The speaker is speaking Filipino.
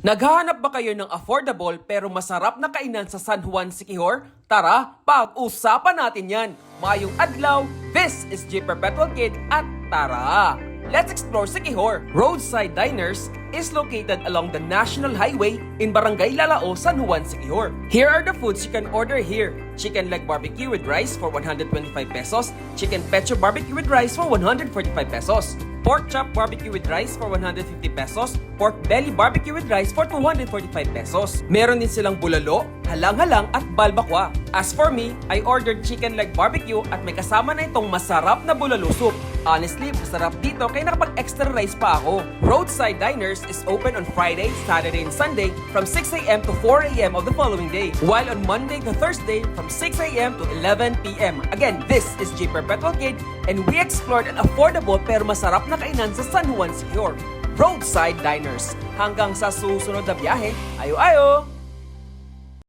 Naghahanap ba kayo ng affordable pero masarap na kainan sa San Juan, Siquijor? Tara, pag-usapan natin yan! Mayong adlaw, this is J. Perpetual Kid at tara! Let's explore Siquijor. Roadside Diners is located along the National Highway in Barangay Lalao, San Juan, Siquijor. Here are the foods you can order here. Chicken leg barbecue with rice for 125 pesos. Chicken pecho barbecue with rice for 145 pesos. Pork chop barbecue with rice for 150 pesos. Pork belly barbecue with rice for 245 pesos. Meron din silang bulalo, halang-halang at balbakwa. As for me, I ordered chicken leg barbecue at may kasama na itong masarap na bulalo soup. Honestly, masarap dito kaya nakapag-extra rice pa ako. Roadside Diners is open on Friday, Saturday, and Sunday from 6 a.m. to 4 a.m. of the following day. While on Monday to Thursday from 6 a.m. to 11 p.m. Again, this is J. Perpetual Kid and we explored an affordable pero masarap na kainan sa San Juan, Siquijor. Roadside Diners. Hanggang sa susunod na biyahe, ayo-ayo!